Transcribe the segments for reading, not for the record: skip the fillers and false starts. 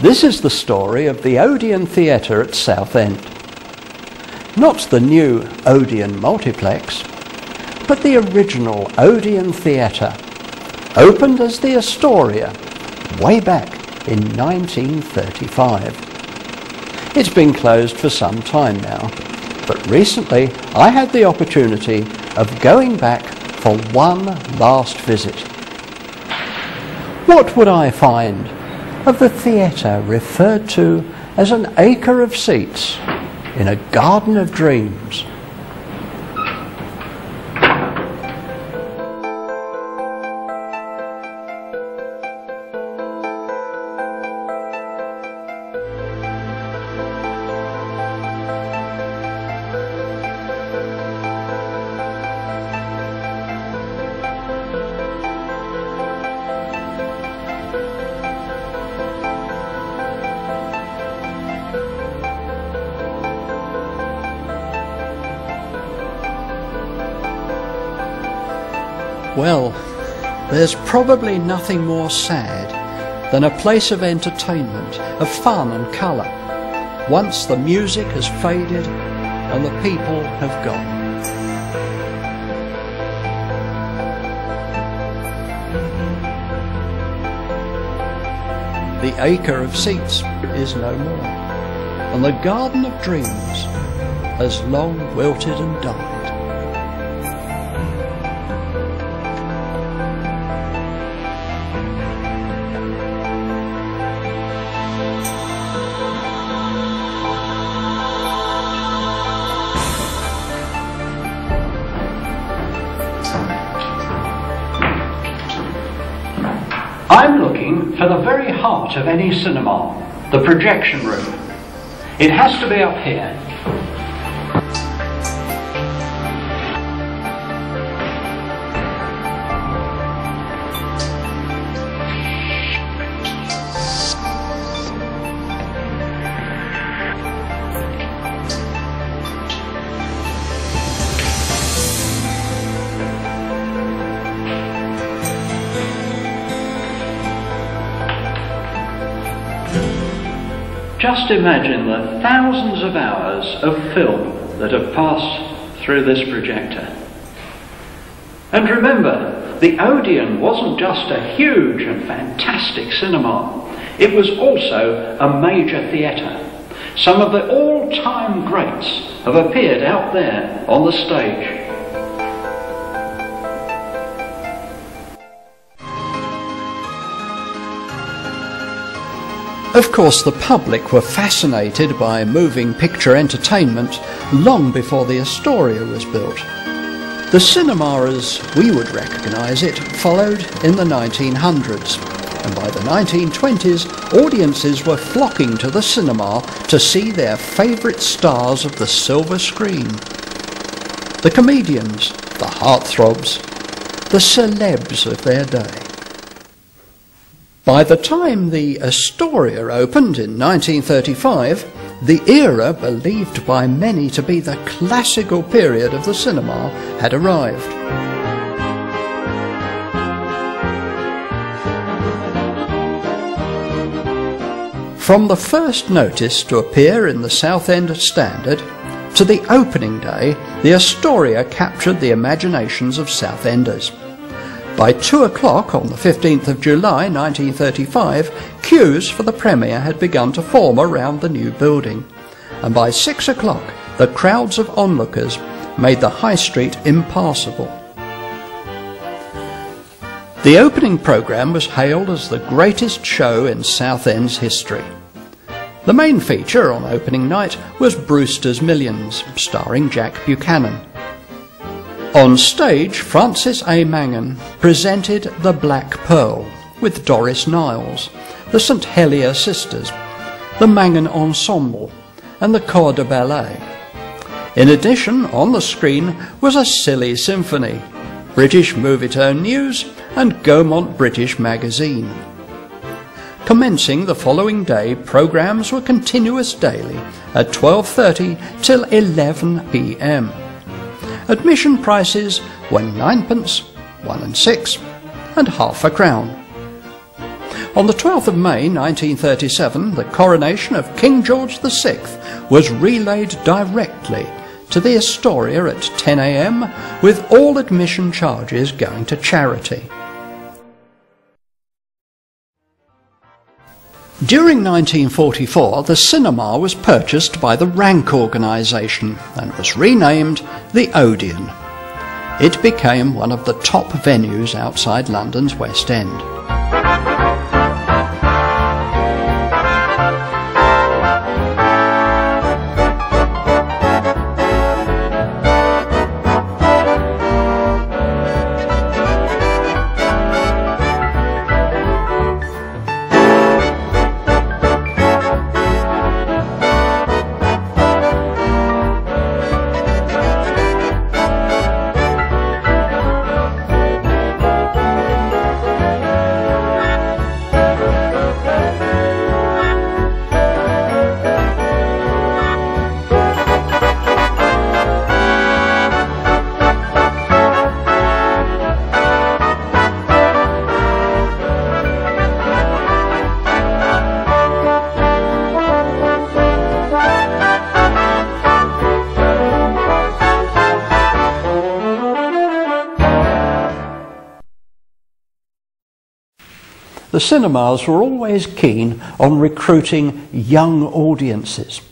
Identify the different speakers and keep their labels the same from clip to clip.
Speaker 1: This is the story of the ODEON Theatre at Southend. Not the new ODEON multiplex, but the original ODEON Theatre, opened as the Astoria way back in 1935. It's been closed for some time now, but recently I had the opportunity of going back for one last visit. What would I find of the theatre referred to as an acre of seats in a garden of dreams? Well, there's probably nothing more sad than a place of entertainment, of fun and colour, once the music has faded and the people have gone. The acre of seats is no more, and the garden of dreams has long wilted and died. I'm looking for the very heart of any cinema, the projection room. It has to be up here. Just imagine the thousands of hours of film that have passed through this projector. And remember, the Odeon wasn't just a huge and fantastic cinema, it was also a major theatre. Some of the all-time greats have appeared out there on the stage. Of course, the public were fascinated by moving picture entertainment long before the Astoria was built. The cinema, as we would recognise it, followed in the 1900s, and by the 1920s, audiences were flocking to the cinema to see their favourite stars of the silver screen. The comedians, the heartthrobs, the celebs of their day. By the time the Astoria opened in 1935, the era believed by many to be the classical period of the cinema had arrived. From the first notice to appear in the Southend Standard to the opening day, the Astoria captured the imaginations of Southenders. By 2 o'clock on the 15th of July 1935, queues for the premiere had begun to form around the new building, and by 6 o'clock the crowds of onlookers made the High Street impassable. The opening programme was hailed as the greatest show in Southend's history. The main feature on opening night was Brewster's Millions, starring Jack Buchanan. On stage, Francis A. Mangan presented The Black Pearl with Doris Niles, the St Helier Sisters, the Mangan Ensemble and the Corps de Ballet. In addition, on the screen was a silly symphony, British Movietone News and Gaumont British Magazine. Commencing the following day, programmes were continuous daily at 12:30 till 11 p.m. Admission prices were 9pence, 1 and 6, and half a crown. On the 12th of May 1937, the coronation of King George VI was relayed directly to the Astoria at 10 a.m, with all admission charges going to charity. During 1944, the cinema was purchased by the Rank organisation and was renamed the ODEON. It became one of the top venues outside London's West End. The cinemas were always keen on recruiting young audiences.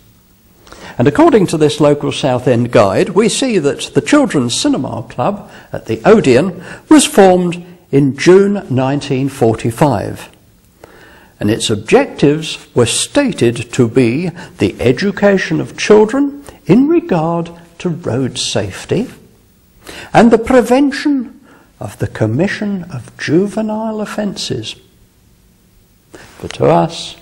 Speaker 1: And according to this local Southend guide, we see that the Children's Cinema Club at the ODEON was formed in June 1945. And its objectives were stated to be the education of children in regard to road safety and the prevention of the commission of juvenile offences. But to us,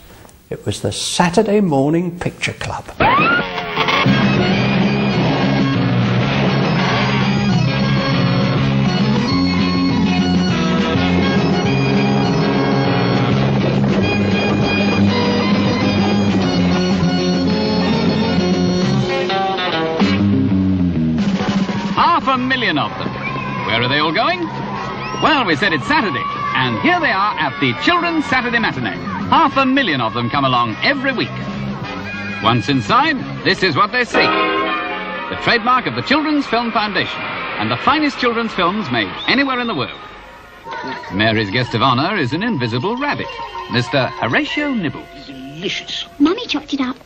Speaker 1: it was the Saturday Morning Picture Club.
Speaker 2: $500,000 of them. Where are they all going? Well, we said it's Saturday, and here they are at the Children's Saturday Matinee. 500,000 of them come along every week. Once inside, this is what they see. The trademark of the Children's Film Foundation, and the finest children's films made anywhere in the world. Mary's guest of honour is an invisible rabbit, Mr. Horatio Nibble.
Speaker 3: Delicious.
Speaker 4: Mummy chopped it up.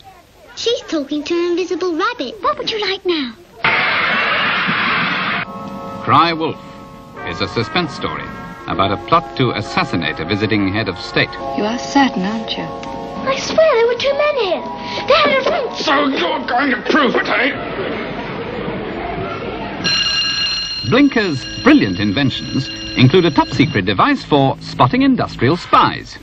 Speaker 4: She's talking to an invisible rabbit. What would you like now?
Speaker 2: Cry Wolf is a suspense story about a plot to assassinate a visiting head of state.
Speaker 5: You are certain, aren't you?
Speaker 4: I swear there were two men here. They had a rope.
Speaker 3: So you're going to prove it, eh?
Speaker 2: Blinker's brilliant inventions include a top-secret device for spotting industrial spies.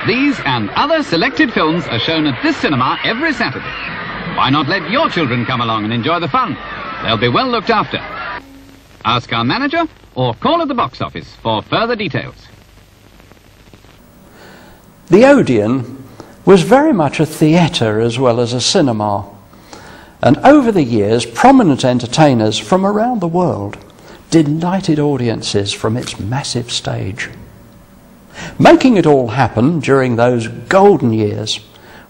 Speaker 2: These and other selected films are shown at this cinema every Saturday. Why not let your children come along and enjoy the fun? They'll be well looked after. Ask our manager or call at the box office for further details.
Speaker 1: The ODEON was very much a theatre as well as a cinema. And over the years, prominent entertainers from around the world delighted audiences from its massive stage. Making it all happen during those golden years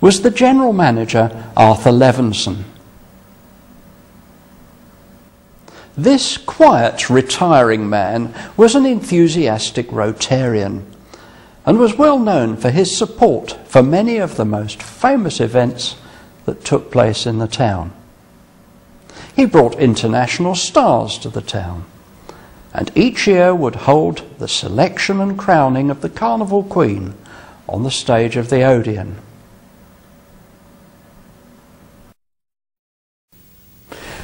Speaker 1: was the general manager, Arthur Levinson. This quiet, retiring man was an enthusiastic Rotarian and was well known for his support for many of the most famous events that took place in the town. He brought international stars to the town, and each year would hold the selection and crowning of the Carnival Queen on the stage of the ODEON.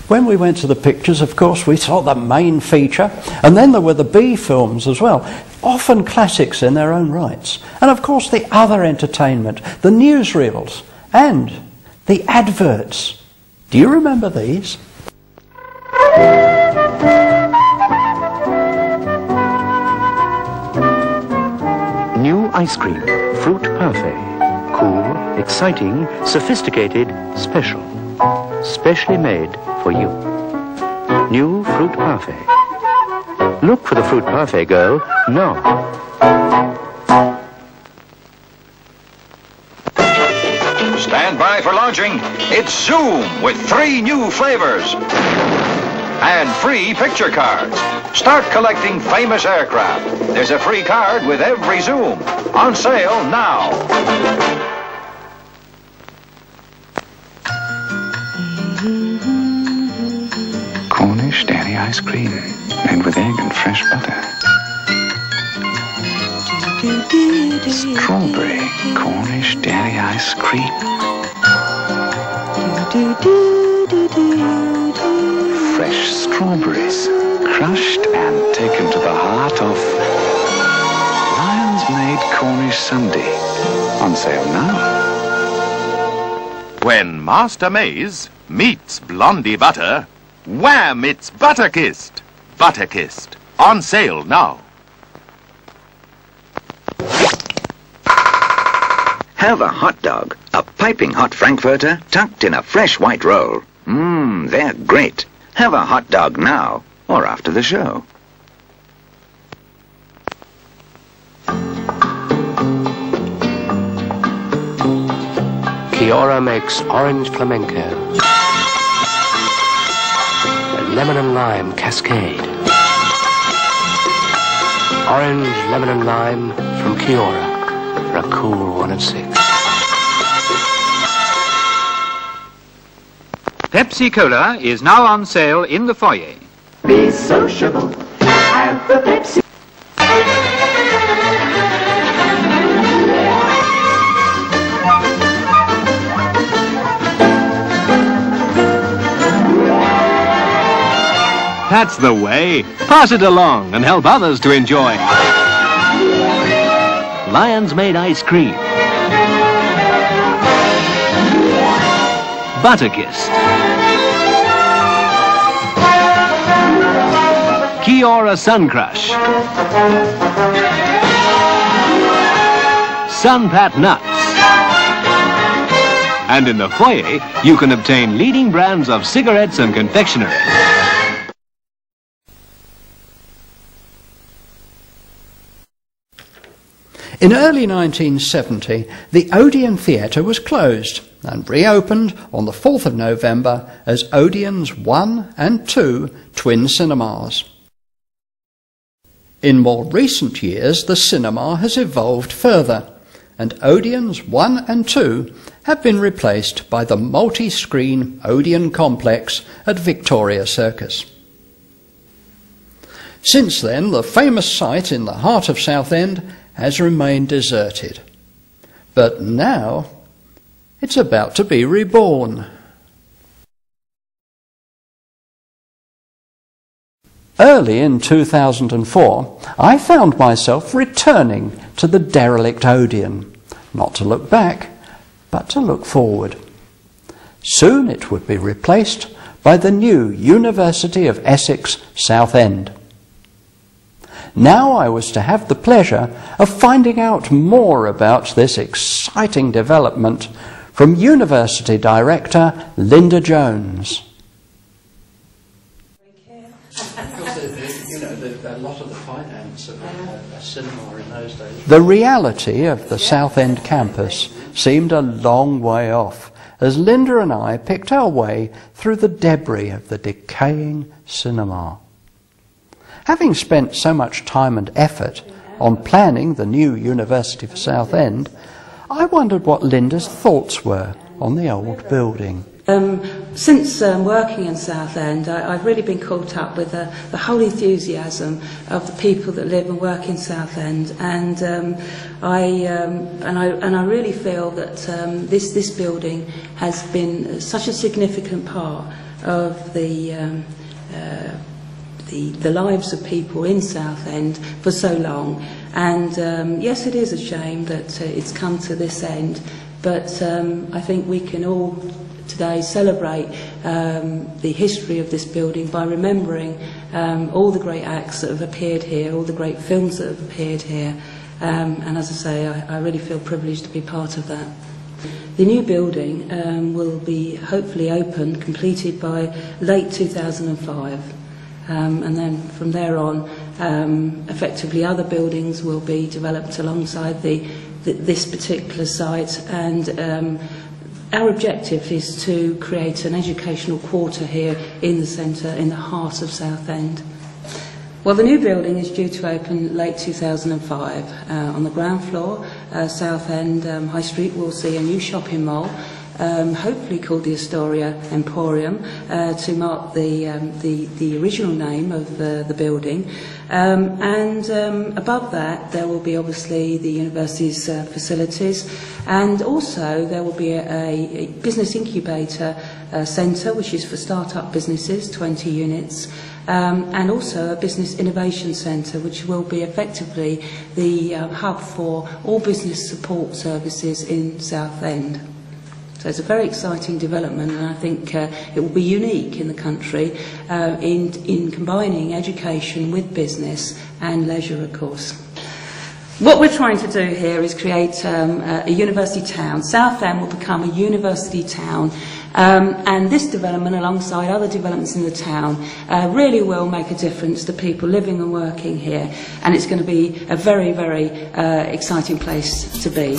Speaker 1: When we went to the pictures, of course, we saw the main feature, and then there were the B films as well, often classics in their own rights. And of course the other entertainment, the newsreels, and the adverts. Do you remember these?
Speaker 6: New ice cream
Speaker 5: fruit parfait. Cool, exciting, sophisticated, special. Specially made for you. New fruit parfait. Look for the fruit parfait, girl, now.
Speaker 6: Stand by for launching. It's Zoom with 3 new flavors. And free picture cards. Start collecting famous aircraft. There's a free card with every Zoom. On sale now.
Speaker 7: Cornish dairy ice cream, made with egg and fresh butter. Strawberry Cornish dairy ice cream. Fresh strawberries, crushed and taken to the heart of Lyons Maid Cornish Sundae. On sale now.
Speaker 8: When Master Maze meets Blondie Butter, wham, it's BUTTERKIST. BUTTERKIST, on sale now.
Speaker 9: Have a hot dog, a piping hot frankfurter tucked in a fresh white roll. Mmm, they're great. Have a hot dog now or after the show.
Speaker 5: Kiora makes orange flamenco. A lemon and lime cascade. Orange, lemon and lime from Kiora for a cool 1 and 6.
Speaker 10: Pepsi Cola is now on sale in the foyer.
Speaker 11: Be sociable at the Pepsi.
Speaker 12: That's the way. Pass it along and help others to enjoy. Lyons Maid ice cream. BUTTERKIST. Kiora Sun Crush. Sunpat Nuts. And in the foyer, you can obtain leading brands of cigarettes and confectionery.
Speaker 1: In early 1970, the ODEON Theatre was closed and reopened on the 4th of November as ODEON's 1 and 2 twin cinemas. In more recent years, the cinema has evolved further, and ODEON's 1 and 2 have been replaced by the multi-screen ODEON complex at Victoria Circus. Since then, the famous site in the heart of Southend has remained deserted. But now, it's about to be reborn. Early in 2004, I found myself returning to the derelict ODEON, not to look back, but to look forward. Soon it would be replaced by the new University of Essex Southend. Now I was to have the pleasure of finding out more about this exciting development from University Director Linda Jones. A lot of the finance of a cinema in those days. The reality of the Southend campus seemed a long way off as Linda and I picked our way through the debris of the decaying cinema. Having spent so much time and effort on planning the new University for Southend, I wondered what Linda's thoughts were on the old building.
Speaker 13: Since working in Southend, I've really been caught up with the whole enthusiasm of the people that live and work in Southend, and I really feel that this building has been such a significant part of the lives of people in Southend for so long. And yes, it is a shame that it's come to this end, but I think we can all today celebrate the history of this building by remembering all the great acts that have appeared here, all the great films that have appeared here, And as I say, I really feel privileged to be part of that. The new building will be hopefully open, completed by late 2005. And then from there on, effectively other buildings will be developed alongside this particular site, and our objective is to create an educational quarter here in the centre, in the heart of Southend. Well, the new building is due to open late 2005. On the ground floor, Southend High Street will see a new shopping mall, hopefully called the Astoria Emporium, to mark the original name of the building. And above that, there will be obviously the university's facilities, and also there will be a business incubator centre, which is for start-up businesses, 20 units. And also a business innovation centre, which will be effectively the hub for all business support services in Southend. So it's a very exciting development, and I think it will be unique in the country in combining education with business and leisure, of course. What we're trying to do here is create a university town. Southend will become a university town, and this development, alongside other developments in the town, really will make a difference to people living and working here, and it's going to be a very, very exciting place to be.